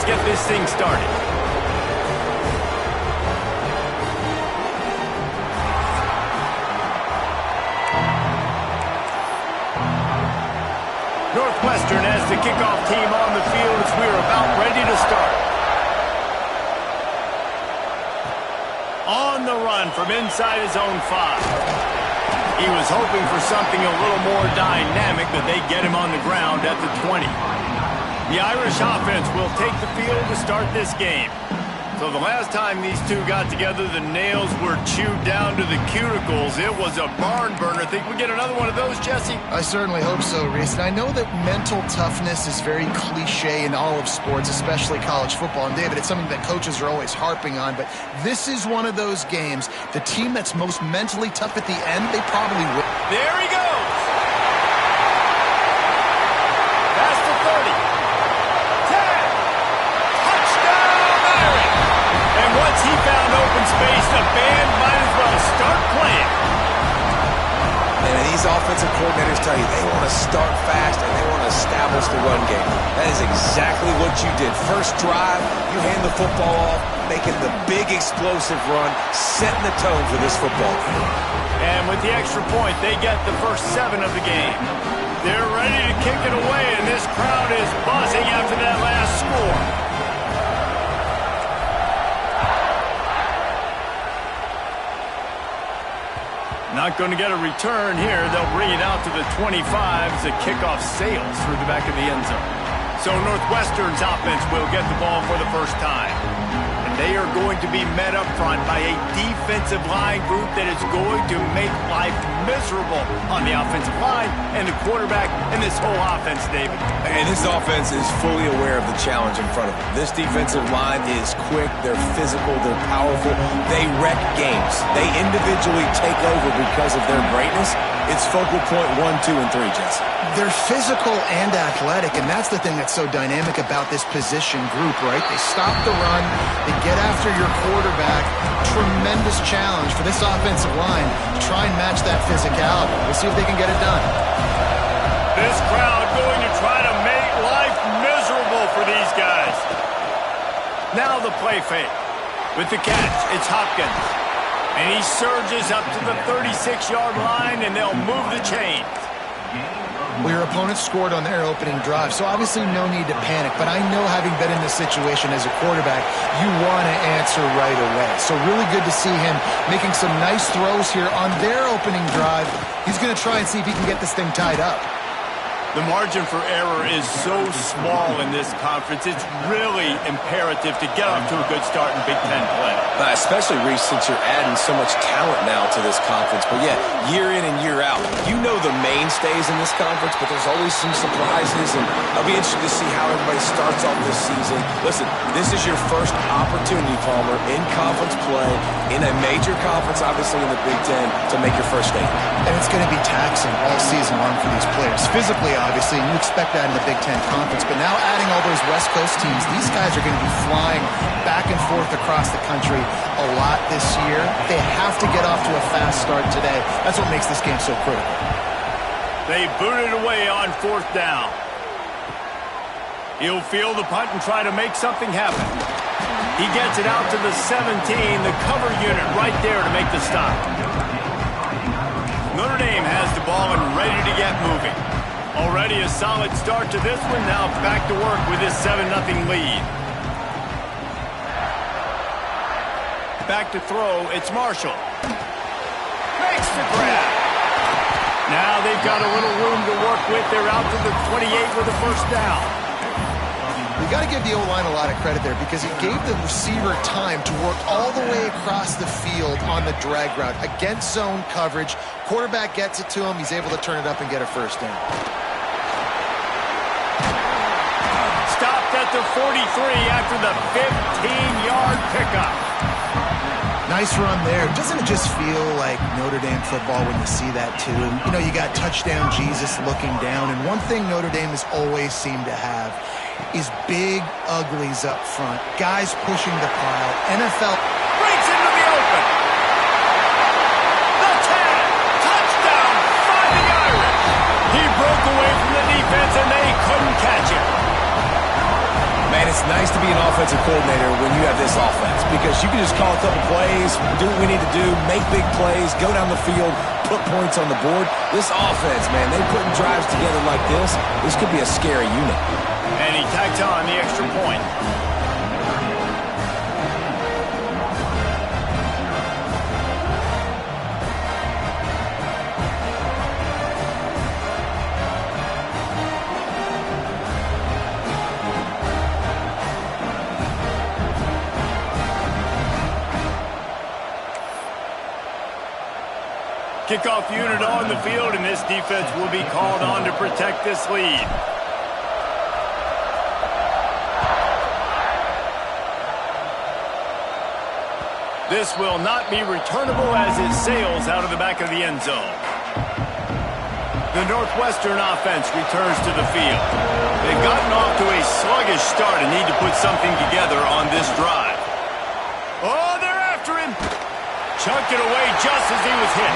get this thing started. Northwestern has the kickoff team on the field as we're about ready to start. On the run from inside his own 5. He was hoping for something a little more dynamic, but they get him on the ground at the 20. The Irish offense will take the field to start this game. So the last time these two got together, the nails were chewed down to the cuticles. It was a barn burner. Think we get another one of those, Jesse? I certainly hope so, Reese. And I know that mental toughness is very cliche in all of sports, especially college football. And, David, it's something that coaches are always harping on. But this is one of those games. The team that's most mentally tough at the end, they probably win. There he goes. Past the 30. Once he found open space, the band might as well start playing. And these offensive coordinators tell you they want to start fast and they want to establish the run game. That is exactly what you did. First drive, you hand the football off, making the big explosive run, setting the tone for this football game. And with the extra point, they get the first 7 of the game. They're ready to kick it away, and this crowd is buzzing after that last score. Not going to get a return here. They'll bring it out to the 25 as the kickoff sails through the back of the end zone. So Northwestern's offense will get the ball for the first time. And they are going to be met up front by a defensive line group that is going to make life miserable on the offensive line and the quarterback and this whole offense, David. And this offense is fully aware of the challenge in front of them. This defensive line is quick, they're physical, they're powerful, they wreck games. They individually take over because of their greatness. It's focal point 1, 2, and 3, Jesse. They're physical and athletic, and that's the thing that's so dynamic about this position group, right? They stop the run, they get after your quarterback. Tremendous challenge for this offensive line to try and match that physicality. We'll see if they can get it done. This crowd going to try to make life miserable for these guys. Now the play fake. With the catch, it's Hopkins. And he surges up to the 36-yard line, and they'll move the chains. Well, your opponent scored on their opening drive, so obviously no need to panic. But I know, having been in this situation as a quarterback, you want to answer right away. So really good to see him making some nice throws here on their opening drive. He's going to try and see if he can get this thing tied up. The margin for error is so small in this conference. It's really imperative to get off to a good start in Big Ten play. Especially, Reese, since you're adding so much talent now to this conference. But yeah, year in and year out, you know the mainstays in this conference, but there's always some surprises, and I'll be interested to see how everybody starts off this season. Listen, this is your first opportunity, Palmer, in conference play, in a major conference, obviously in the Big Ten, to make your first statement. And it's going to be taxing all season long for these players. Physically, obviously, and you expect that in the Big Ten Conference. But now adding all those West Coast teams, these guys are going to be flying back and forth across the country a lot this year. They have to get off to a fast start today. That's what makes this game so critical. They boot it away on 4th down. He'll field the punt and try to make something happen. He gets it out to the 17, the cover unit right there to make the stop. Notre Dame has the ball and ready to get moving. Already a solid start to this one. Now back to work with this 7-0 lead. Back to throw. It's Marshall. Makes the grab. Now they've got a little room to work with. They're out to the 28 with a first down. You got to give the O-line a lot of credit there, because it gave the receiver time to work all the way across the field on the drag route against zone coverage. Quarterback gets it to him. He's able to turn it up and get a first down. Stopped at the 43 after the 15-yard pickup. Nice run there. Doesn't it just feel like Notre Dame football when you see that too? You know, you got touchdown Jesus looking down, and one thing Notre Dame has always seemed to have is big uglies up front. Guys pushing the pile. NFL breaks into the open. The 10. Touchdown, Fighting Irish. He broke away from the defense, and they couldn't catch him. Man, it's nice to be an offensive coordinator when you have this offense because you can just call a couple plays, do what we need to do, make big plays, go down the field, put points on the board. This offense, man, they putting drives together like this. This could be a scary unit. And he tacks on the extra point. Kickoff unit on the field, and this defense will be called on to protect this lead. This will not be returnable as it sails out of the back of the end zone. The Northwestern offense returns to the field. They've gotten off to a sluggish start and need to put something together on this drive. Oh, they're after him. Chucked it away just as he was hit.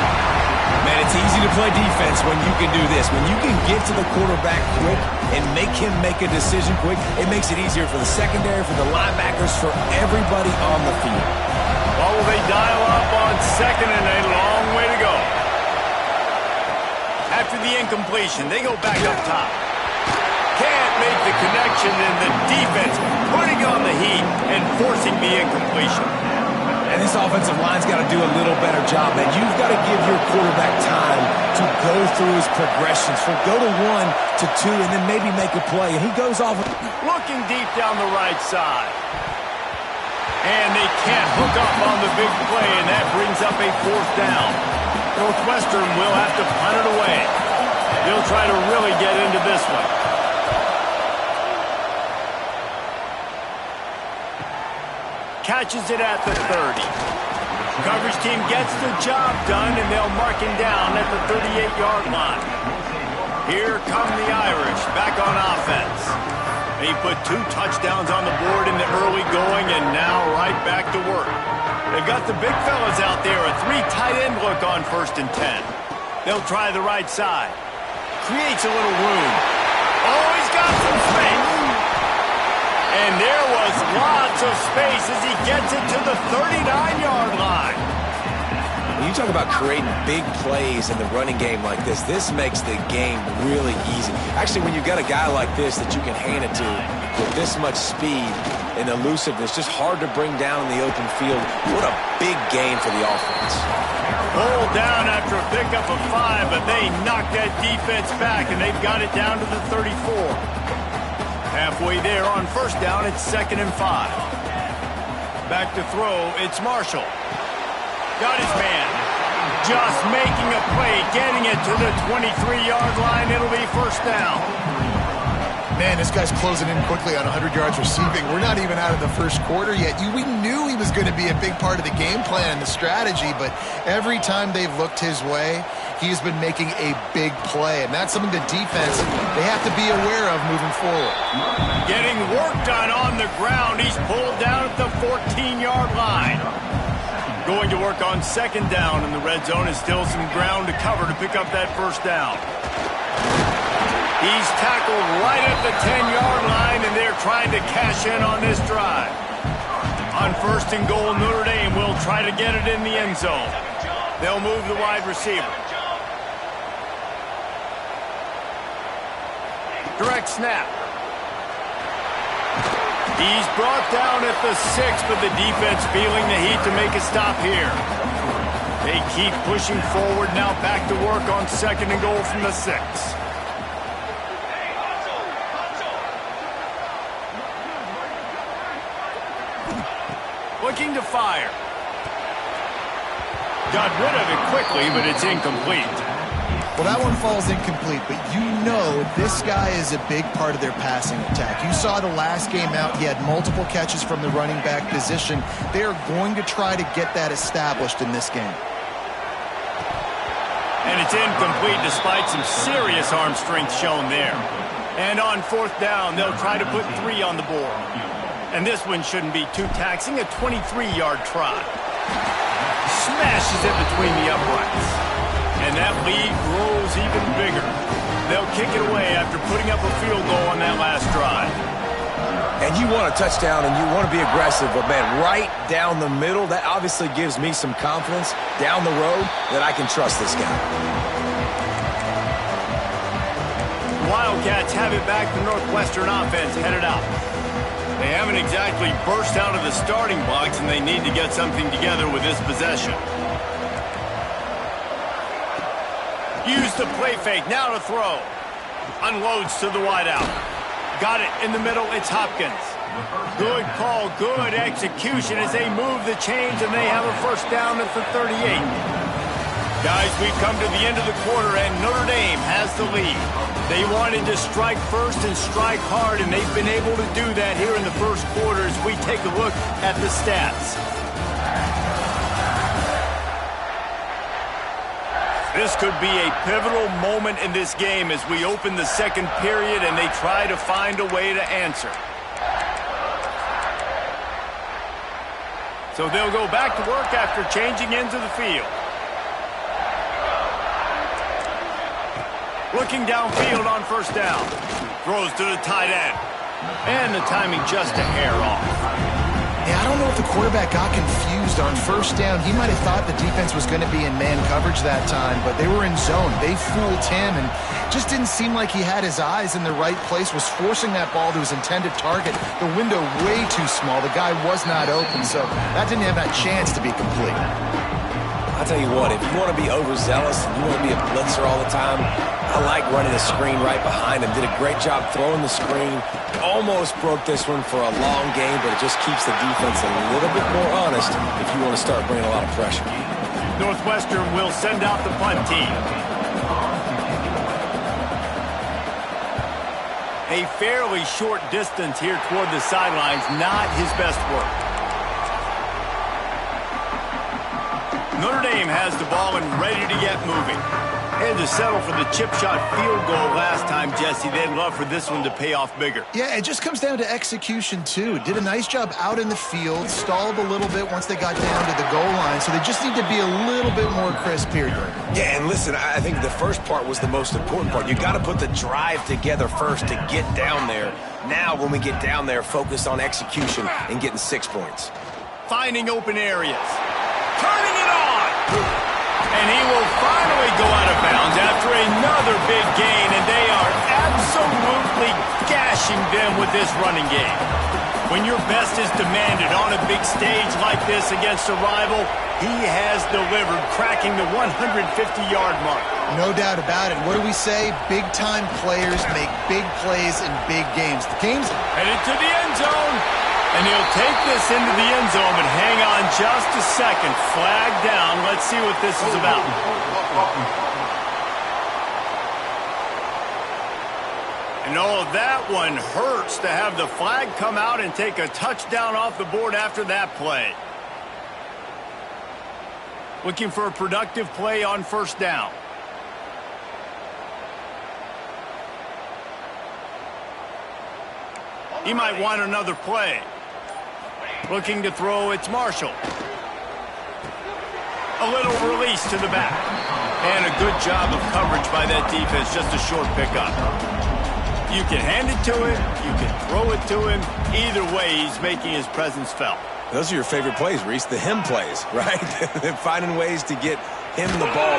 Man, it's easy to play defense when you can do this. When you can get to the quarterback quick and make him make a decision quick, it makes it easier for the secondary, for the linebackers, for everybody on the field. Well, will they dial up on second and a long way to go? After the incompletion, they go back up top. Can't make the connection, and the defense putting on the heat and forcing the incompletion. And this offensive line's got to do a little better job, man. You've got to give your quarterback time to go through his progressions. From go to 1 to 2 and then maybe make a play. And he goes off. Looking deep down the right side. And they can't hook up on the big play, and that brings up a fourth down. Northwestern will have to punt it away. They'll try to really get into this one. Catches it at the 30. Coverage team gets the job done, and they'll mark him down at the 38-yard line. Here come the Irish back on offense. They put 2 touchdowns on the board in the early going, and now right back to work. They've got the big fellas out there, a 3 tight end look on 1st and 10. They'll try the right side. Creates a little room. Oh, he's got some space. And there was lots of space as he gets it to the 39-yard line. When you talk about creating big plays in the running game like this, this makes the game really easy. Actually, when you've got a guy like this that you can hand it to with this much speed and elusiveness, just hard to bring down in the open field. What a big game for the offense. Pulled down after a pickup of 5, but they knocked that defense back, and they've got it down to the 34. Halfway there on 1st down, it's 2nd and 5. Back to throw, it's Marshall. Got his man. Just making a play, getting it to the 23-yard line. It'll be 1st down. Man, this guy's closing in quickly on 100 yards receiving. We're not even out of the 1st quarter yet. We knew he was going to be a big part of the game plan and the strategy, but every time they've looked his way, he's been making a big play, and that's something the defense, they have to be aware of moving forward. Getting work done on the ground. He's pulled down at the 14-yard line. Going to work on 2nd down, and the red zone is still some ground to cover to pick up that 1st down. He's tackled right at the 10-yard line, and they're trying to cash in on this drive. On 1st and goal, Notre Dame will try to get it in the end zone. They'll move the wide receiver. Direct snap. He's brought down at the 6, but the defense feeling the heat to make a stop here. They keep pushing forward, now back to work on 2nd and goal from the 6. Looking to fire. Got rid of it quickly, but it's incomplete. Well, that one falls incomplete, but you know this guy is a big part of their passing attack. You saw the last game out, he had multiple catches from the running back position. They are going to try to get that established in this game. And it's incomplete despite some serious arm strength shown there. And on 4th down, they'll try to put 3 on the board. And this one shouldn't be too taxing, a 23-yard try. Smashes it between the uprights. And that lead grows even bigger. They'll kick it away after putting up a field goal on that last drive. And you want a touchdown and you want to be aggressive, but, man, right down the middle, that obviously gives me some confidence down the road that I can trust this guy. Wildcats have it back. The Northwestern offense headed out. They haven't exactly burst out of the starting blocks, and they need to get something together with this possession. Use the play fake. Now to throw. Unloads to the wideout. Got it in the middle. It's Hopkins. Good call. Good execution as they move the chains, and they have a first down at the 38. Guys, we've come to the end of the quarter, and Notre Dame has the lead. They wanted to strike first and strike hard, and they've been able to do that here in the first quarter as we take a look at the stats. This could be a pivotal moment in this game as we open the second period and they try to find a way to answer. So they'll go back to work after changing into the field. Looking downfield on first down. Throws to the tight end. And the timing just a hair off. Yeah, I don't know if the quarterback got confused on first down. He might have thought the defense was going to be in man coverage that time, but they were in zone. They fooled him and just didn't seem like he had his eyes in the right place, was forcing that ball to his intended target. The window way too small. The guy was not open, so that didn't have that chance to be complete. I'll tell you what, if you want to be overzealous and you want to be a blitzer all the time, I like running the screen right behind him. Did a great job throwing the screen. Almost broke this one for a long game, but it just keeps the defense a little bit more honest if you want to start bringing a lot of pressure. Northwestern will send out the punt team. A fairly short distance here toward the sidelines, not his best work. Notre Dame has the ball and ready to get moving. Had to settle for the chip shot field goal last time, Jesse. They'd love for this one to pay off bigger. Yeah, it just comes down to execution, too. Did a nice job out in the field, stalled a little bit once they got down to the goal line, so they just need to be a little bit more crisp here. Yeah, and listen, I think the first part was the most important part. You got to put the drive together first to get down there. Now, when we get down there, focus on execution and getting 6 points. Finding open areas. Turning it on. And he will finally go out of bounds after another big gain, and they are absolutely gashing them with this running game. When your best is demanded on a big stage like this against a rival, he has delivered, cracking the 150-yard mark. No doubt about it. What do we say? Big-time players make big plays in big games. The game's headed to the end zone. And he'll take this into the end zone, but hang on just a second. Flag down. Let's see what this is about. And oh, that one hurts to have the flag come out and take a touchdown off the board after that play. Looking for a productive play on first down. He might want another play. Looking to throw, it's Marshall. A little release to the back. And a good job of coverage by that defense, just a short pickup. You can hand it to him, you can throw it to him. Either way, he's making his presence felt. Those are your favorite plays, Reese, the him plays, right? Finding ways to get him the ball.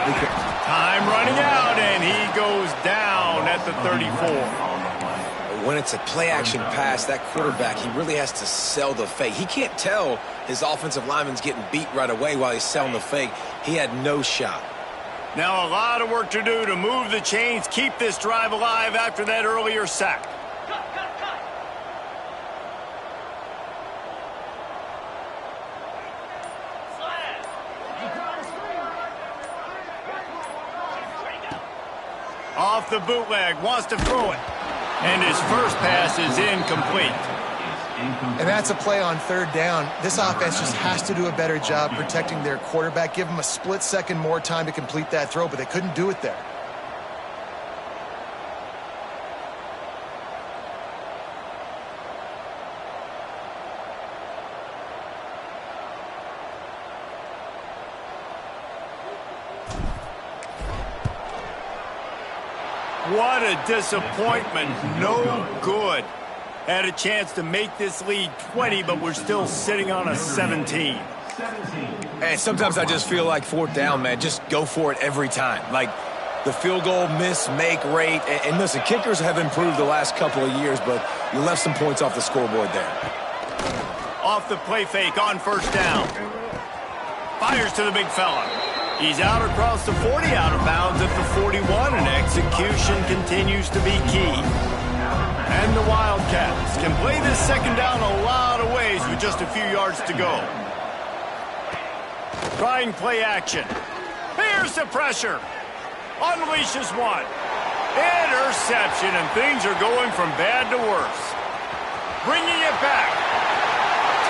Time running out, and he goes down at the 34. When it's a play-action pass, that quarterback, he really has to sell the fake. He can't tell his offensive lineman's getting beat right away while he's selling the fake. He had no shot. Now a lot of work to do to move the chains, keep this drive alive after that earlier sack. Off the bootleg, wants to throw it. And his first pass is incomplete. And that's a play on third down. This offense just has to do a better job protecting their quarterback. Give him a split second more time to complete that throw, but they couldn't do it there. What a disappointment. No good. Had a chance to make this lead 20, but we're still sitting on a 17. And sometimes I just feel like fourth down, man, just go for it every time. Like the field goal miss-make rate. And listen, kickers have improved the last couple of years, but you left some points off the scoreboard there. Off the play fake on first down. Fires to the big fella. He's out across the 40, out of bounds at the 41, and execution continues to be key. And the Wildcats can play this second down a lot of ways with just a few yards to go. Trying play action. Here's the pressure. Unleashes one. Interception, and things are going from bad to worse. Bringing it back.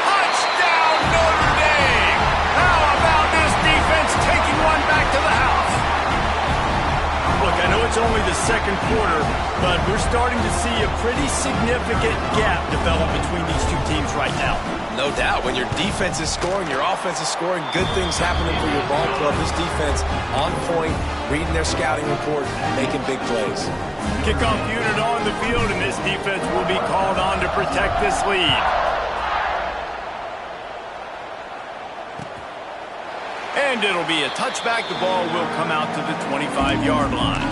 Touchdown, Notre Dame! How about this defense taking one back to the house? Look, I know it's only the second quarter, but we're starting to see a pretty significant gap develop between these two teams right now. No doubt. When your defense is scoring, your offense is scoring, good things happening for your ball club. This defense on point, reading their scouting report, making big plays. Kickoff unit on the field, and this defense will be called on to protect this lead. And it'll be a touchback. The ball will come out to the 25-yard line.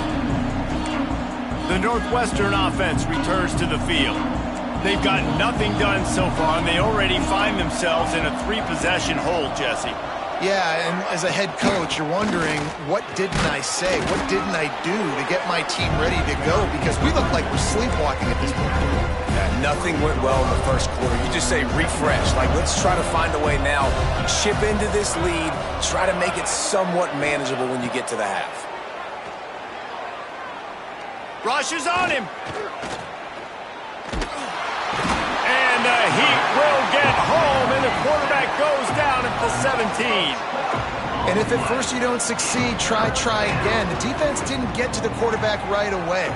The Northwestern offense returns to the field. They've got nothing done so far, and they already find themselves in a three-possession hole, Jesse. Yeah, and as a head coach, you're wondering, what didn't I say? What didn't I do to get my team ready to go? Because we look like we're sleepwalking at this point. Yeah, nothing went well in the first quarter. You just say refresh. Like, let's try to find a way now. Chip into this lead. Try to make it somewhat manageable when you get to the half. Rush is on him. And the Heat will get home, and the quarterback goes down at the 17. And if at first you don't succeed, try again. The defense didn't get to the quarterback right away,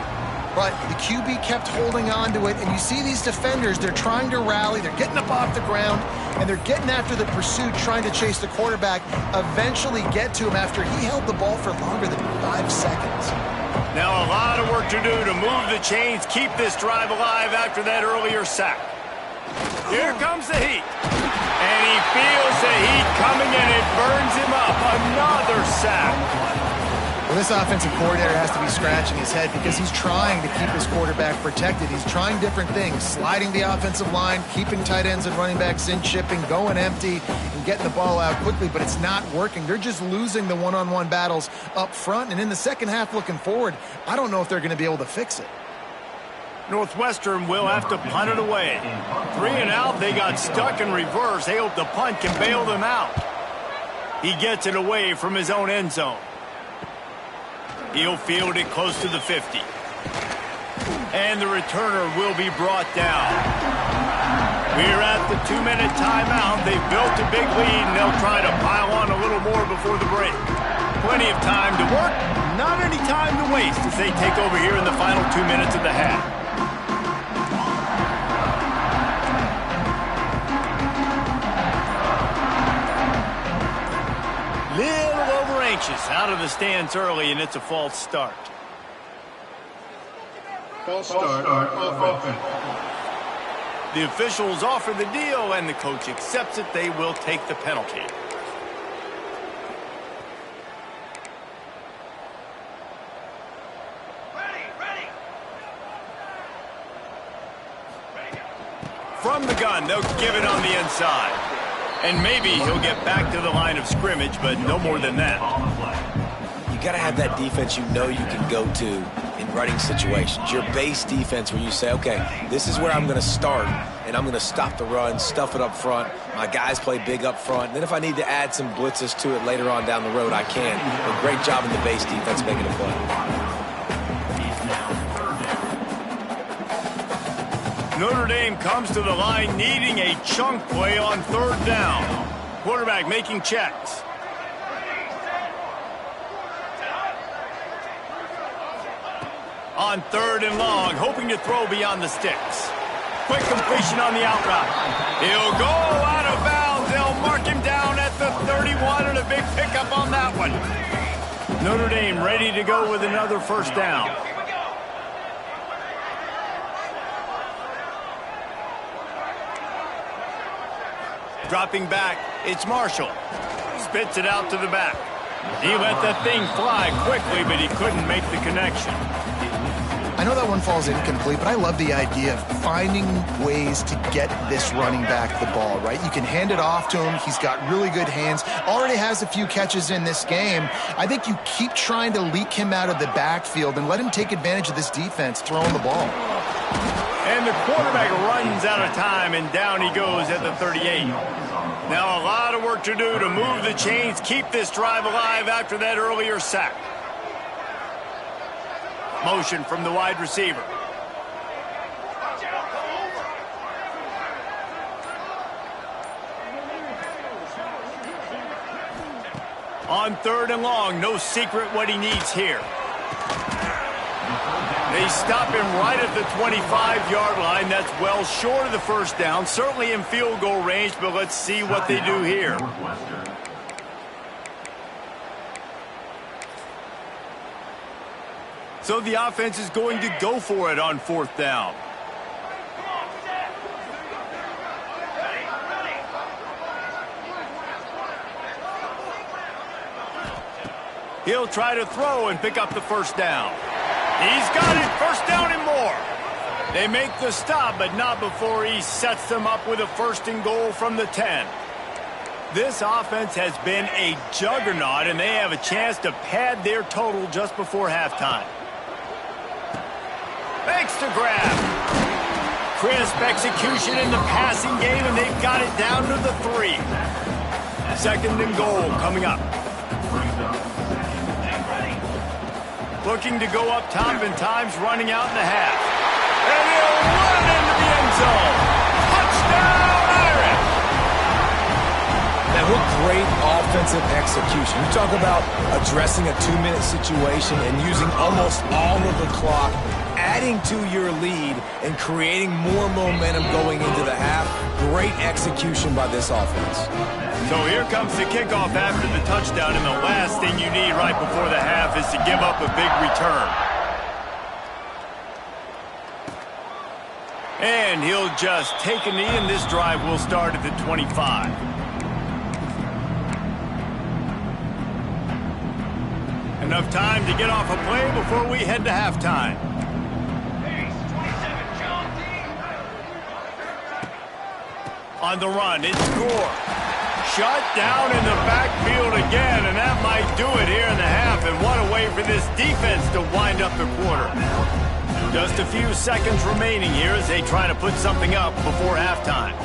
but the QB kept holding on to it, and you see these defenders, they're trying to rally, they're getting up off the ground, and they're getting after the pursuit, trying to chase the quarterback, eventually get to him after he held the ball for longer than 5 seconds. Now a lot of work to do to move the chains, keep this drive alive after that earlier sack. Here comes the Heat. And he feels the heat coming, and it burns him up. Another sack. Well, this offensive coordinator has to be scratching his head because he's trying to keep his quarterback protected. He's trying different things, sliding the offensive line, keeping tight ends and running backs in, chipping, going empty, and getting the ball out quickly, but it's not working. They're just losing the one-on-one battles up front, and in the second half looking forward, I don't know if they're going to be able to fix it. Northwestern will have to punt it away. 3 and out, they got stuck in reverse. They hope the punt can bail them out. He gets it away from his own end zone. He'll field it close to the 50. And the returner will be brought down. We're at the 2-minute timeout. They've built a big lead, and they'll try to pile on a little more before the break. Plenty of time to work, not any time to waste as they take over here in the final 2 minutes of the half. Little over anxious, out of the stands early, and it's a false start. False start, offense. The officials offer the deal, and the coach accepts it. They will take the penalty. From the gun, they'll give it on the inside. And maybe he'll get back to the line of scrimmage, but no more than that. You got to have that defense you know you can go to in running situations. Your base defense where you say, okay, this is where I'm going to start, and I'm going to stop the run, stuff it up front. My guys play big up front. And then if I need to add some blitzes to it later on down the road, I can. A great job in the base defense making a play. Notre Dame comes to the line needing a chunk play on 3rd down. Quarterback making checks. On 3rd and long, hoping to throw beyond the sticks. Quick completion on the out route. He'll go out of bounds. They'll mark him down at the 31, and a big pickup on that one. Notre Dame ready to go with another 1st down. Dropping back, it's Marshall. Spits it out to the back. He let that thing fly quickly, but he couldn't make the connection. I know that one falls incomplete, but I love the idea of finding ways to get this running back the ball, right? You can hand it off to him. He's got really good hands. Already has a few catches in this game. I think you keep trying to leak him out of the backfield and let him take advantage of this defense throwing the ball. And the quarterback runs out of time, and down he goes at the 38. Now a lot of work to do to move the chains, keep this drive alive after that earlier sack. Motion from the wide receiver. On 3rd and long, no secret what he needs here. They stop him right at the 25-yard line. That's well short of the first down. Certainly in field goal range, but let's see what they do here. So the offense is going to go for it on 4th down. He'll try to throw and pick up the first down. He's got it, first down and more. They make the stop, but not before he sets them up with a 1st and goal from the 10. This offense has been a juggernaut, and they have a chance to pad their total just before halftime. Makes the grab. Crisp execution in the passing game, and they've got it down to the 3. 2nd and goal coming up. Looking to go up top, and time's running out in the half. And he'll run into the end zone. Touchdown, Irish! Now, what great offensive execution. You talk about addressing a 2-minute situation and using almost all of the clock, adding to your lead and creating more momentum going into the half. Great execution by this offense. So here comes the kickoff after the touchdown, and the last thing you need right before the half is to give up a big return. And he'll just take a knee, and this drive will start at the 25. Enough time to get off a play before we head to halftime. On the run, it's Gore. Shut down in the backfield again, and that might do it here in the half. And what a way for this defense to wind up the quarter. Just a few seconds remaining here as they try to put something up before halftime.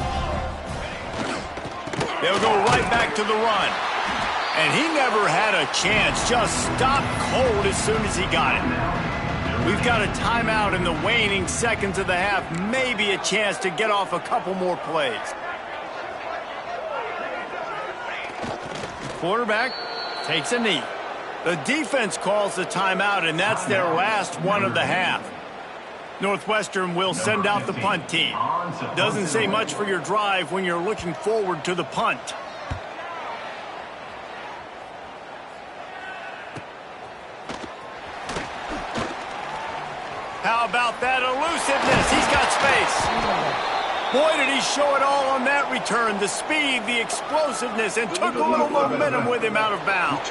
They'll go right back to the run. And he never had a chance, just stopped cold as soon as he got it. We've got a timeout in the waning seconds of the half, maybe a chance to get off a couple more plays. Quarterback takes a knee. The defense calls the timeout, and that's their last one of the half. Northwestern will send out the punt team. Doesn't say much for your drive when you're looking forward to the punt. How about that elusiveness? He's got space. Boy, did he show it all on that return. The speed, the explosiveness, and took a little momentum with him out of bounds.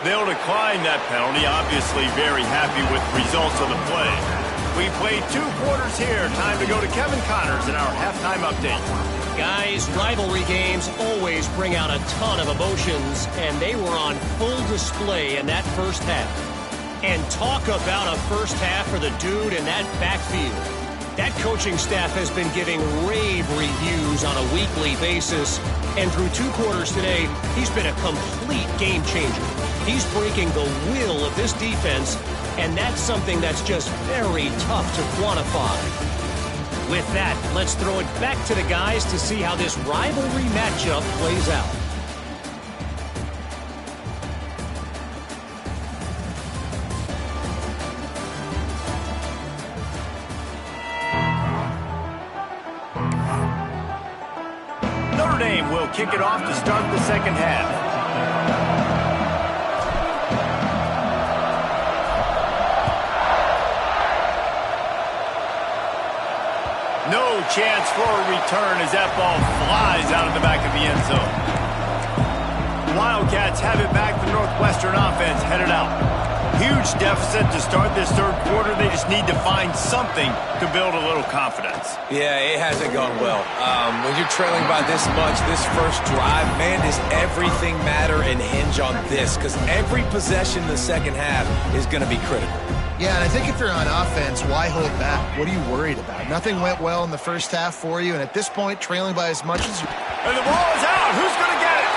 They'll decline that penalty. Obviously very happy with the results of the play. We played 2 quarters here. Time to go to Kevin Connors in our halftime update. Guys, rivalry games always bring out a ton of emotions, and they were on full display in that first half. And talk about a first half for the dude in that backfield. That coaching staff has been giving rave reviews on a weekly basis, and through 2 quarters today, he's been a complete game changer. He's breaking the will of this defense, and that's something that's just very tough to quantify. With that, let's throw it back to the guys to see how this rivalry matchup plays out. Notre Dame will kick it off to start the second half. No chance for a return as that ball flies out of the back of the end zone. The Wildcats have it back. The Northwestern offense headed out. Huge deficit to start this third quarter. They just need to find something to build a little confidence. Yeah, it hasn't gone well. When you're trailing by this much, this first drive, man, does everything matter and hinge on this? Because every possession in the second half is going to be critical. Yeah, and I think if you're on offense, why hold back? What are you worried about? Nothing went well in the first half for you, and at this point, trailing by as much as you... And the ball is out. Who's going to get it?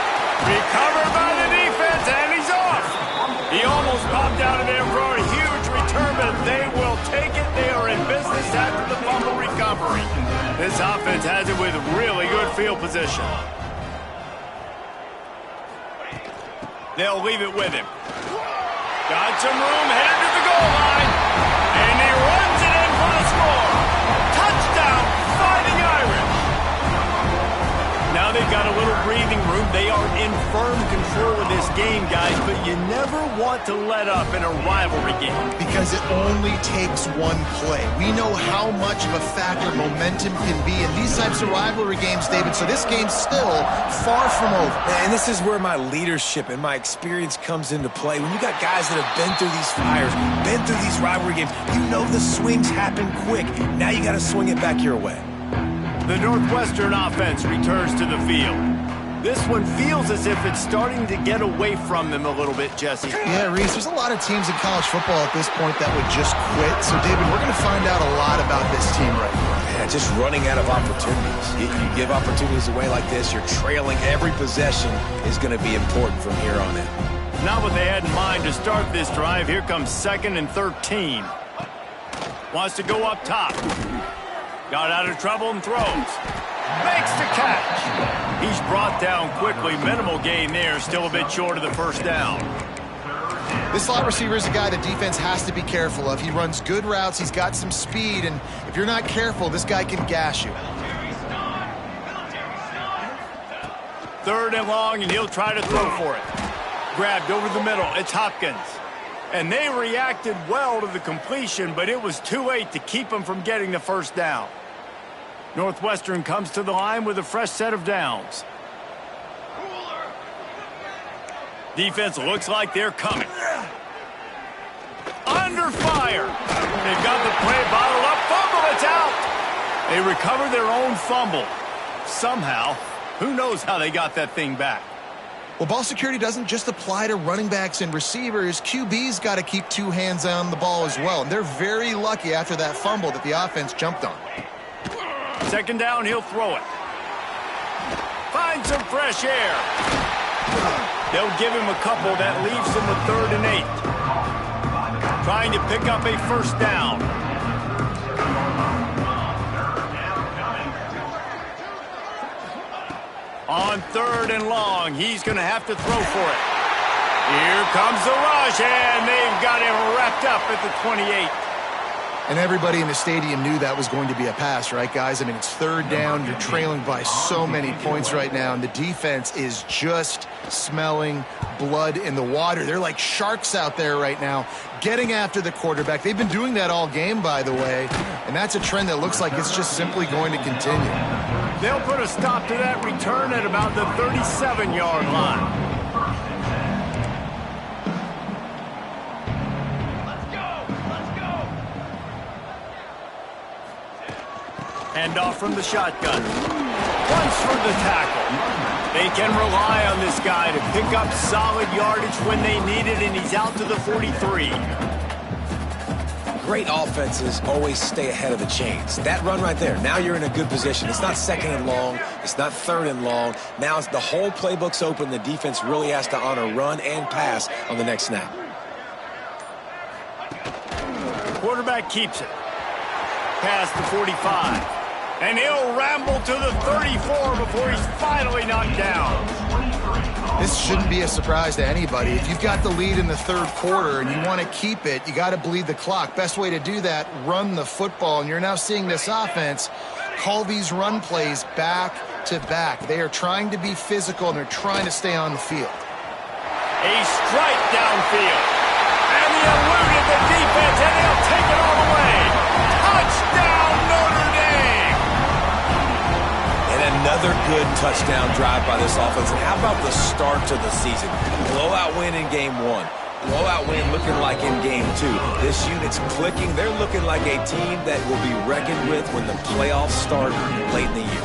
Recovered by the defense, and he's off. He almost popped out of there for a huge return, but they will take it. They are in business after the fumble recovery. This offense has it with really good field position. They'll leave it with him. Got some room, headed to the goal line, and he runs it in for the score. Touchdown, Fighting Irish. Now they've got a little breathing room. They are in firm control of this game, guys, but you never want to let up in a rivalry game. Because it only takes one play. We know how much of a factor momentum can be in these types of rivalry games, David, so this game's still far from over. And this is where my leadership and my experience comes into play. When you got guys that have been through these fires, been through these rivalry games, you know the swings happen quick. Now you got to swing it back your way. The Northwestern offense returns to the field. This one feels as if it's starting to get away from them a little bit, Jesse. Yeah, Reese, there's a lot of teams in college football at this point that would just quit. So, David, we're going to find out a lot about this team right now. Yeah, just running out of opportunities. You give opportunities away like this, you're trailing. Every possession is going to be important from here on in. Not what they had in mind to start this drive. Here comes 2nd and 13. Wants to go up top. Got out of trouble and throws. Makes the catch. He's brought down quickly. Minimal gain there. Still a bit short of the first down. This slot receiver is a guy the defense has to be careful of. He runs good routes. He's got some speed. And if you're not careful, this guy can gash you. 3rd and long, and he'll try to throw for it. Grabbed over the middle. It's Hopkins. And they reacted well to the completion, but it was too late to keep them from getting the first down. Northwestern comes to the line with a fresh set of downs. Defense looks like they're coming. Under fire. They've got the play bottled up. Fumble, it's out. They recover their own fumble. Somehow, who knows how they got that thing back. Well, ball security doesn't just apply to running backs and receivers. QB's got to keep 2 hands on the ball as well. And they're very lucky after that fumble that the offense jumped on. 2nd down, he'll throw it. Find some fresh air. They'll give him a couple. That leaves him with 3rd and 8. Trying to pick up a first down. On 3rd and long, he's going to have to throw for it. Here comes the rush, and they've got him wrapped up at the 28. And everybody in the stadium knew that was going to be a pass, right, guys? I mean, it's 3rd down. You're trailing by so many points right now, and the defense is just smelling blood in the water. They're like sharks out there right now, getting after the quarterback. They've been doing that all game, by the way, and that's a trend that looks like it's just simply going to continue. They'll put a stop to that return at about the 37-yard line. Hand off from the shotgun. Once for the tackle. They can rely on this guy to pick up solid yardage when they need it, and he's out to the 43. Great offenses always stay ahead of the chains. That run right there, now you're in a good position. It's not 2nd and long. It's not 3rd and long. Now the whole playbook's open. The defense really has to honor run and pass on the next snap. Quarterback keeps it. Past the 45. And he'll ramble to the 34 before he's finally knocked down. This shouldn't be a surprise to anybody. If you've got the lead in the 3rd quarter and you want to keep it, you got to bleed the clock. Best way to do that, run the football. And you're now seeing this offense call these run plays back to back. They are trying to be physical, and they're trying to stay on the field. A strike downfield. And he eluded the defense, and he'll take it all the way. Touchdown, Notre Dame! Another good touchdown drive by this offense. And how about the start to the season? Blowout win in game 1. Blowout win looking like in game 2. This unit's clicking. They're looking like a team that will be reckoned with when the playoffs start late in the year.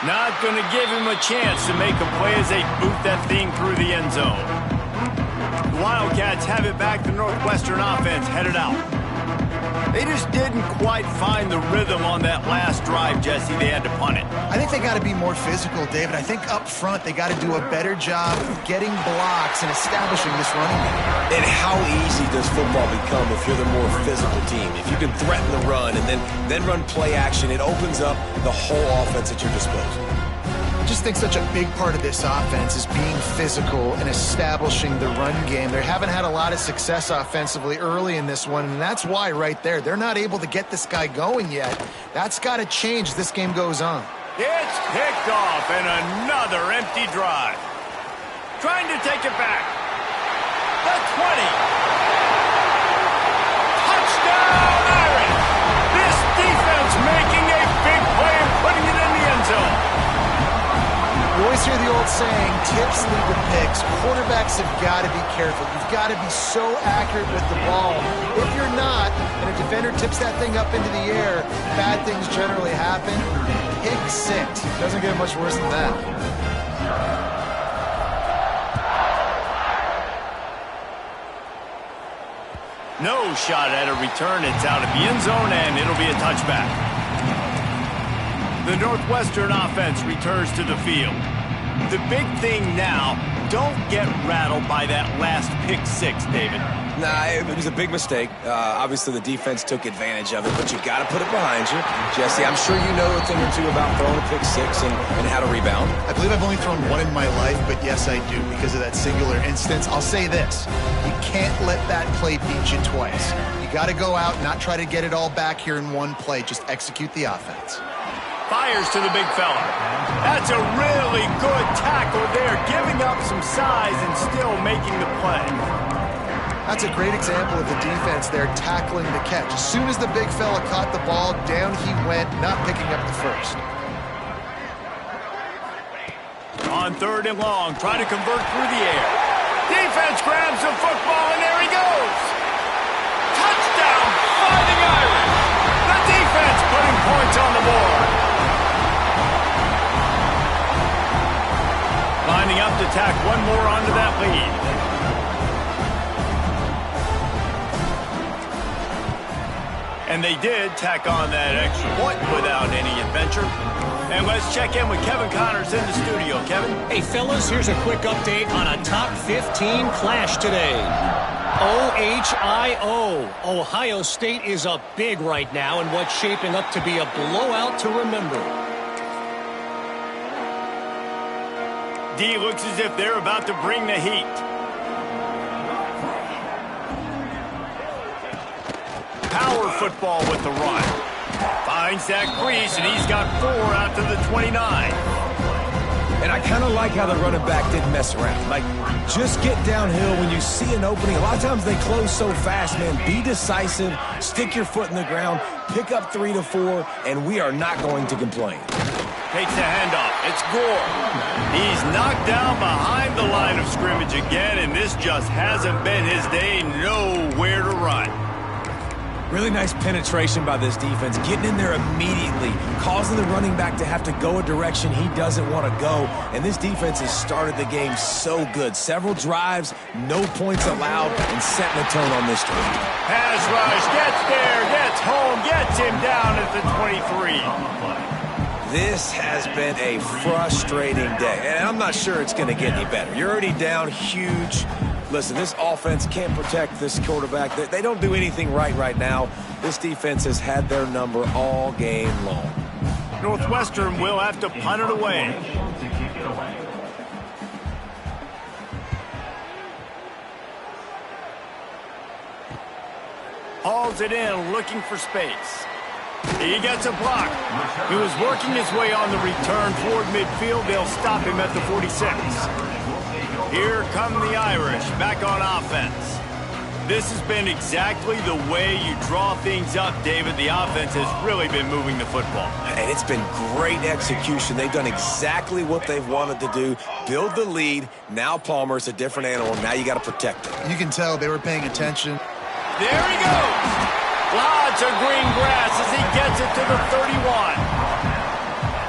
Not going to give him a chance to make a play as they boot that thing through the end zone. The Wildcats have it back. The Northwestern offense headed out. They just didn't quite find the rhythm on that last drive, Jesse. They had to punt it. I think they got to be more physical, David. I think up front they got to do a better job of getting blocks and establishing this running game. And how easy does football become if you're the more physical team? If you can threaten the run and then run play action, it opens up the whole offense at your disposal. I just think such a big part of this offense is being physical and establishing the run game. They haven't had a lot of success offensively early in this one, and that's why right there. They're not able to get this guy going yet. That's got to change as this game goes on. It's picked off and another empty drive. Trying to take it back. The 20. Touchdown, Irish! This defense making a big play and putting it in the end zone. You always hear the old saying, tips lead to picks. Quarterbacks have got to be careful. You've got to be so accurate with the ball. If you're not, and a defender tips that thing up into the air, bad things generally happen. Pick 6. Doesn't get much worse than that. No shot at a return. It's out of the end zone, and it'll be a touchback. The Northwestern offense returns to the field. The big thing now, don't get rattled by that last pick 6, David. Nah, it was a big mistake. Obviously, the defense took advantage of it, but you got to put it behind you. Jesse, I'm sure you know a thing or two about throwing a pick 6 and how to rebound. I believe I've only thrown one in my life, but yes, I do because of that singular instance. I'll say this. You can't let that play beat you twice. You got to go out and not try to get it all back here in one play. Just execute the offense. Fires to the big fella. That's a really good tackle there, giving up some size and still making the play. That's a great example of the defense there tackling the catch. As soon as the big fella caught the ball, down he went, not picking up the first. On 3rd and long, trying to convert through the air. Defense grabs the football, and there he goes. Touchdown, Fighting Irish. The defense putting points on the board. Lining up to tack one more onto that lead. And they did tack on that extra point without any adventure. And let's check in with Kevin Connors in the studio. Kevin? Hey, fellas, here's a quick update on a top 15 clash today. OHIO. Ohio State is up big right now in what's shaping up to be a blowout to remember. D looks as if they're about to bring the heat. Power football with the run. Finds that crease, and he's got 4 out to the 29. And I kind of like how the running back didn't mess around. Like, just get downhill when you see an opening. A lot of times they close so fast, man. Be decisive, stick your foot in the ground, pick up 3 to 4, and we are not going to complain. Takes the handoff. It's Gore. He's knocked down behind the line of scrimmage again, and this just hasn't been his day. Nowhere to run. Really nice penetration by this defense, getting in there immediately, causing the running back to have to go a direction he doesn't want to go. And this defense has started the game so good. Several drives, no points allowed, and setting the tone on this drive. Pass rush, gets there, gets home, gets him down at the 23. This has been a frustrating day, and I'm not sure it's going to get any better. You're already down huge. Listen, this offense can't protect this quarterback. They don't do anything right now. This defense has had their number all game long. Northwestern will have to punt it away. Hauls it in, looking for space. He gets a block. He was working his way on the return toward midfield. They'll stop him at the 46. Here come the Irish, back on offense. This has been exactly the way you draw things up, David. The offense has really been moving the football. And it's been great execution. They've done exactly what they've wanted to do. Build the lead. Now Palmer's a different animal. Now you got to protect it. You can tell they were paying attention. There he goes. Lots of green grass as he gets it to the 31.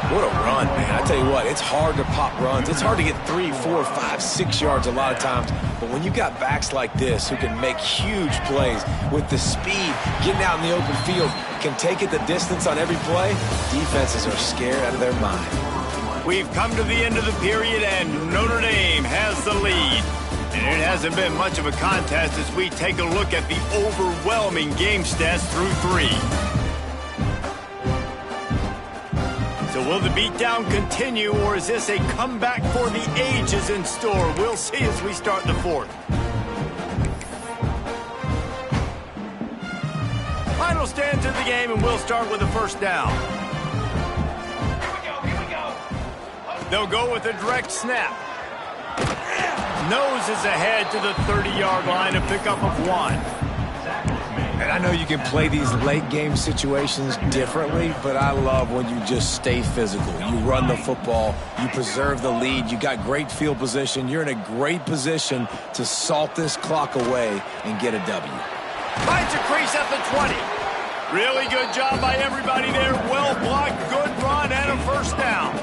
What a run, man. I tell you what, it's hard to pop runs. It's hard to get 3, 4, 5, 6 yards a lot of times. But when you got backs like this who can make huge plays with the speed, getting out in the open field, can take it the distance on every play, defenses are scared out of their mind. We've come to the end of the period, and Notre Dame has the lead. And it hasn't been much of a contest as we take a look at the overwhelming game stats through 3. So will the beatdown continue, or is this a comeback for the ages in store? We'll see as we start the 4th. Final stands of the game, and we'll start with the first down. Here we go. They'll go with a direct snap. Noses ahead to the 30-yard line, a pickup of 1. And I know you can play these late game situations differently, but I love when you just stay physical. You run the football, you preserve the lead, you got great field position, you're in a great position to salt this clock away and get a W. Finds a crease at the 20. Really good job by everybody there. Well blocked, good run, and a first down.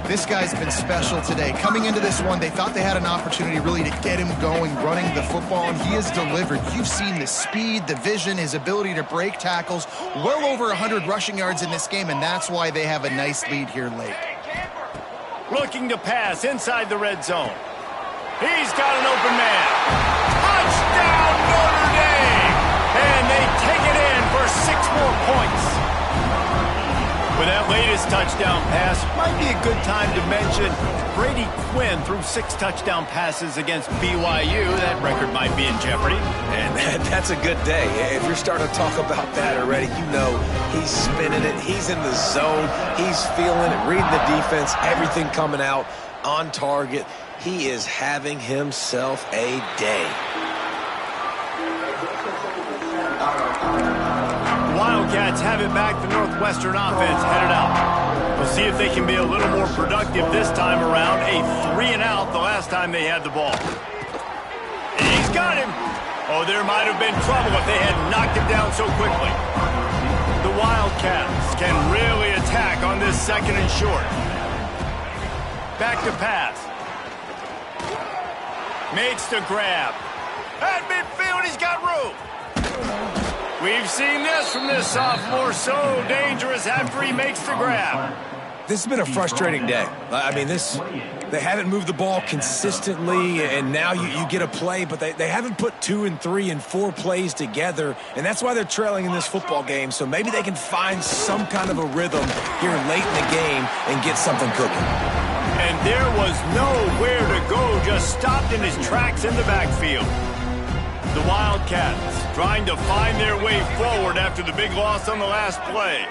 This guy's been special today. Coming into this one, they thought they had an opportunity really to get him going, running the football, and he has delivered. You've seen the speed, the vision, his ability to break tackles. Well over 100 rushing yards in this game, and that's why they have a nice lead here late. Looking to pass inside the red zone. He's got an open man. Touchdown, Notre Dame! And they take it in for 6 more points. With that latest touchdown pass, might be a good time to mention Brady Quinn threw 6 touchdown passes against BYU. That record might be in jeopardy. And that's a good day. If you're starting to talk about that already, you know he's spinning it. He's in the zone. He's feeling it, reading the defense, everything coming out on target. He is having himself a day. Wildcats have it back. The Northwestern offense headed out. We'll see if they can be a little more productive this time around. A 3-and-out the last time they had the ball. And he's got him. Oh, there might have been trouble if they had knocked him down so quickly. The Wildcats can really attack on this 2nd and short. Back to pass. Makes the grab. At midfield, he's got room. We've seen this from this sophomore, so dangerous after he makes the grab. This has been a frustrating day. I mean, they haven't moved the ball consistently, and now you get a play, but they haven't put 2 and 3 and 4 plays together, and that's why they're trailing in this football game. So maybe they can find some kind of a rhythm here late in the game and get something cooking. And there was nowhere to go, just stopped in his tracks in the backfield. The Wildcats trying to find their way forward after the big loss on the last play.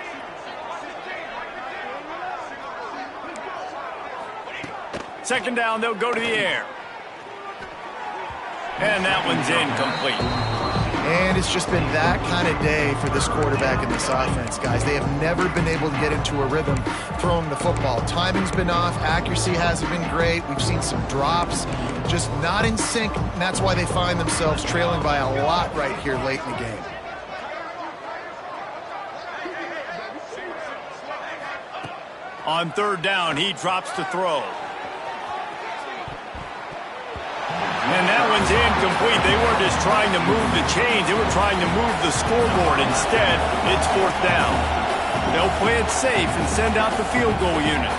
Second down, they'll go to the air. And that one's incomplete. And it's just been that kind of day for this quarterback and this offense, guys. They have never been able to get into a rhythm throwing the football. Timing's been off. Accuracy hasn't been great. We've seen some drops. Just not in sync, and that's why they find themselves trailing by a lot right here late in the game. On 3rd down, he drops to throw. And that one's incomplete. They weren't just trying to move the chains. They were trying to move the scoreboard. Instead, it's 4th down. They'll play it safe and send out the field goal unit.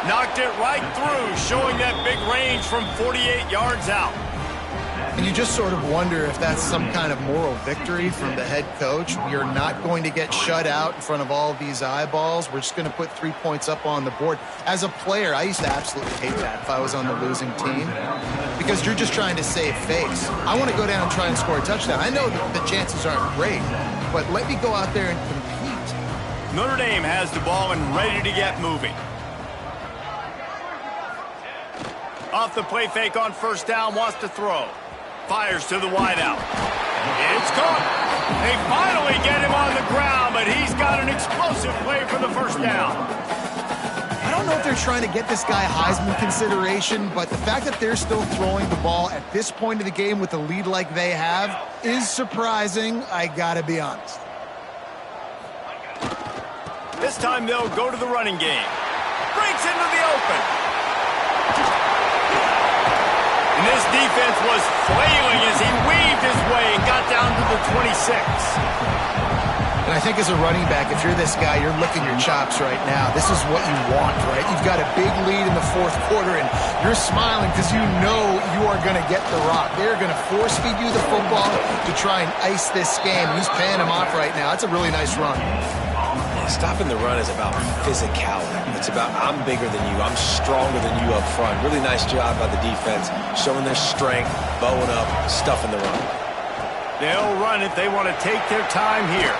Knocked it right through, showing that big range from 48 yards out. And you just sort of wonder if that's some kind of moral victory from the head coach. You're not going to get shut out in front of all of these eyeballs. We're just going to put 3 points up on the board. As a player, I used to absolutely hate that if I was on the losing team, because you're just trying to save face. I want to go down and try and score a touchdown. I know that the chances aren't great, but let me go out there and compete. Notre Dame has the ball and ready to get moving. Off the play fake on first down, wants to throw. Fires to the wideout. It's caught. They finally get him on the ground, but he's got an explosive play for the first down. I don't know if they're trying to get this guy Heisman consideration, but the fact that they're still throwing the ball at this point of the game with a lead like they have is surprising, I gotta be honest. This time they'll go to the running game. Breaks into the open. And this defense was flailing as he weaved his way and got down to the 26. And I think as a running back, if you're this guy, you're licking your chops right now. This is what you want, right? You've got a big lead in the fourth quarter, and you're smiling because you know you are going to get the rock. They're going to force-feed you the football to try and ice this game. He's paying him off right now. That's a really nice run. Stopping the run is about physicality. It's about I'm bigger than you. I'm stronger than you up front. Really nice job by the defense, showing their strength, bowing up, stuffing the run. They'll run it. They want to take their time here.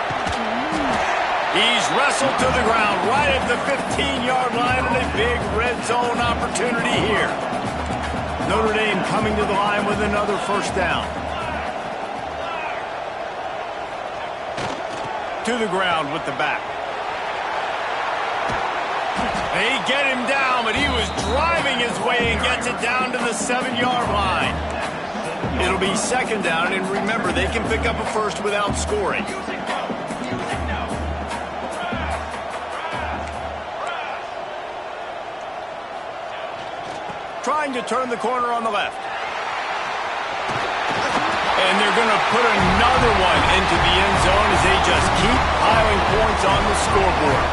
He's wrestled to the ground right at the 15-yard line and a big red zone opportunity here. Notre Dame coming to the line with another first down. To the ground with the back. They get him down, but he was driving his way and gets it down to the 7-yard line. It'll be second down, and remember, they can pick up a first without scoring. Trying to turn the corner on the left. And they're going to put another one into the end zone as they just keep piling points on the scoreboard.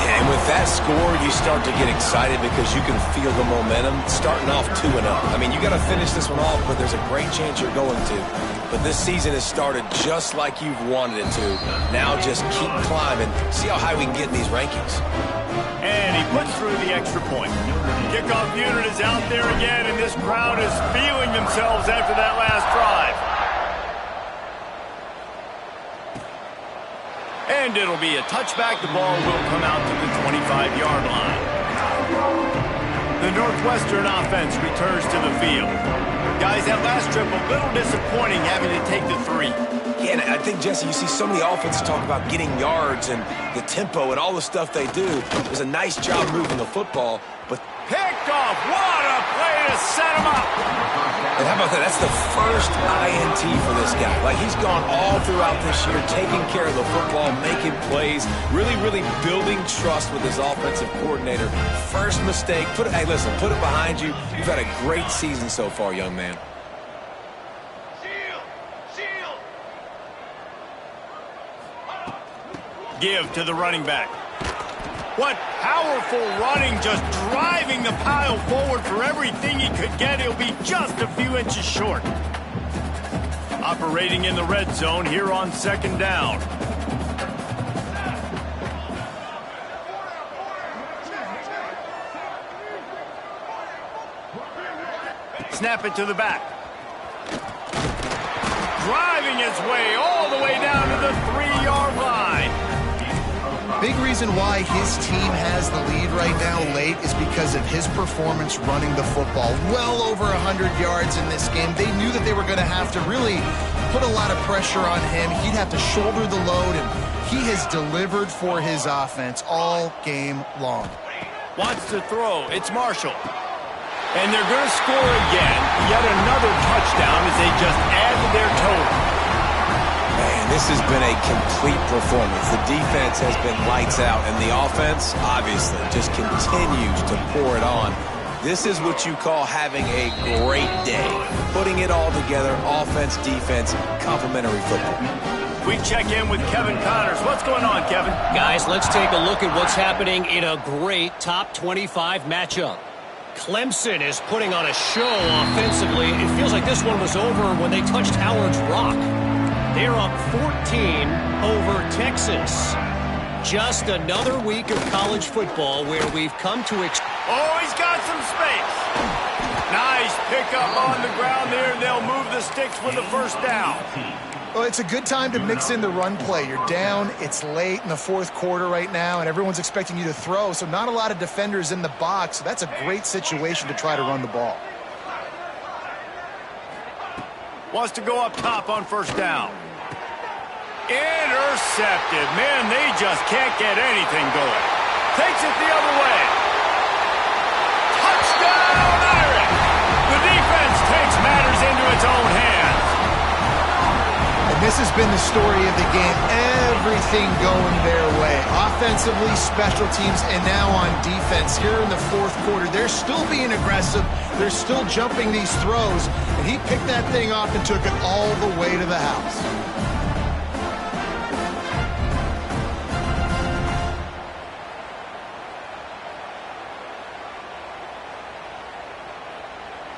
And with that score, you start to get excited because you can feel the momentum starting off 2-0. I mean, you got to finish this one off, but there's a great chance you're going to. But this season has started just like you've wanted it to. Now just keep climbing. See how high we can get in these rankings. And he puts through the extra point. Kickoff unit is out there again, and this crowd is feeling themselves after that last drive. And it'll be a touchback. The ball will come out to the 25-yard line. The Northwestern offense returns to the field. Guys, that last trip a little disappointing having to take the 3. Yeah, and I think, Jesse, you see so many offenses talk about getting yards and the tempo and all the stuff they do. There's a nice job moving the football, but picked off. What a play to set him up. And how about that? That's the first INT for this guy. Like, he's gone all throughout this year, taking care of the football, making plays, really, really building trust with his offensive coordinator. First mistake. Hey, listen, put it behind you. You've had a great season so far, young man. Give to the running back. What powerful running, just driving the pile forward for everything he could get. He'll be just a few inches short. Operating in the red zone here on second down. Snap it to the back. Driving his way all the way down to the 3-yard line. Big reason why his team has the lead right now late is because of his performance running the football. Well over 100 yards in this game. They knew that they were going to have to really put a lot of pressure on him. He'd have to shoulder the load, and he has delivered for his offense all game long. Wants to throw. It's Marshall. And they're going to score again. Yet another touchdown as they just add to their total. Man, this has been a complete performance. The defense has been lights out, and the offense, obviously, just continues to pour it on. This is what you call having a great day. Putting it all together, offense, defense, complementary football. We check in with Kevin Connors. What's going on, Kevin? Guys, let's take a look at what's happening in a great top 25 matchup. Clemson is putting on a show offensively. It feels like this one was over when they touched Howard's Rock. They're up 14 over Texas. Just another week of college football where we've come to oh, he's got some space. Nice pickup on the ground there. They'll move the sticks with the first down. Well, it's a good time to mix in the run play. You're down, it's late in the fourth quarter right now, and everyone's expecting you to throw, so not a lot of defenders in the box. So that's a great situation to try to run the ball. Wants to go up top on first down. Intercepted. Man, they just can't get anything going. Takes it the other way. Touchdown, Irish! The defense takes matters into its own hands. And this has been the story of the game. Everything going their way. Offensively, special teams, and now on defense. Here in the fourth quarter, they're still being aggressive. They're still jumping these throws. And he picked that thing off and took it all the way to the house.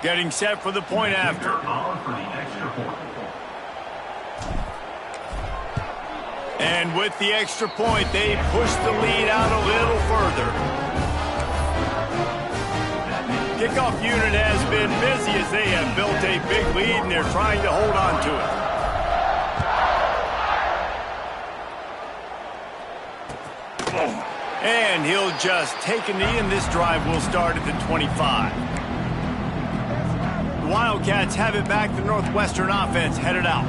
Getting set for the point after. And with the extra point, they push the lead out a little further. Kickoff unit has been busy as they have built a big lead, and they're trying to hold on to it. And he'll just take a knee, and this drive will start at the 25. The Wildcats have it back. The Northwestern offense headed out.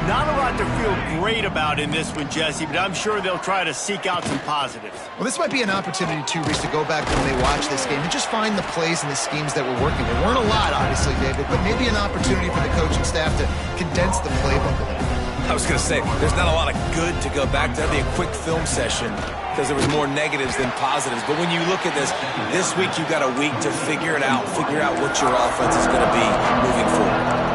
Not a lot to feel great about in this one, Jesse, but I'm sure they'll try to seek out some positives. Well, this might be an opportunity, too, Reese, to go back when they watch this game and just find the plays and the schemes that were working. There weren't a lot, obviously, David, but maybe an opportunity for the coaching staff to condense the playbook a little. I was going to say, there's not a lot of good to go back to. That'd be a quick film session because there was more negatives than positives. But when you look at this week you've got a week to figure it out, figure out what your offense is going to be moving forward.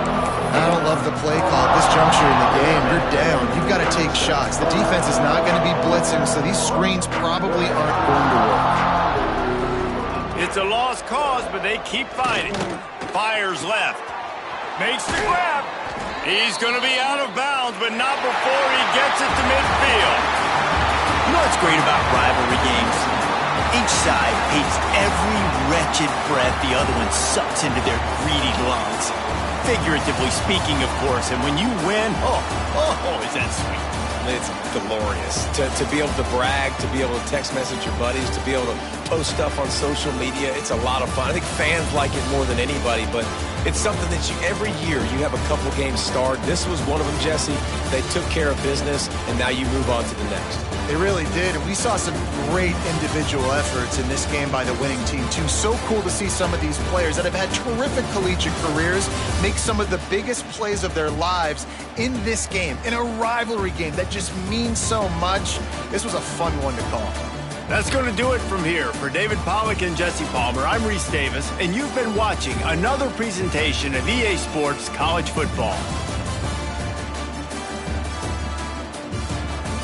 I don't love the play call at this juncture in the game. You're down. You've got to take shots. The defense is not going to be blitzing, so these screens probably aren't going to work. It's a lost cause, but they keep fighting. Fires left. Makes the grab. He's going to be out of bounds, but not before he gets it to midfield. You know what's great about rivalry games? Each side hates every wretched breath the other one sucks into their greedy lungs. Figuratively speaking, of course, and when you win, oh, is that sweet. It's glorious. To be able to brag, to be able to text message your buddies, to be able to post stuff on social media, it's a lot of fun. I think fans like it more than anybody, but it's something that every year you have a couple games start. This was one of them, Jesse. They took care of business, and now you move on to the next. They really did, and we saw some great individual efforts in this game by the winning team, too. So cool to see some of these players that have had terrific collegiate careers make some of the biggest plays of their lives in this game, in a rivalry game that just means so much. This was a fun one to call. That's going to do it from here. For David Pollack and Jesse Palmer, I'm Reese Davis, and you've been watching another presentation of EA Sports College Football.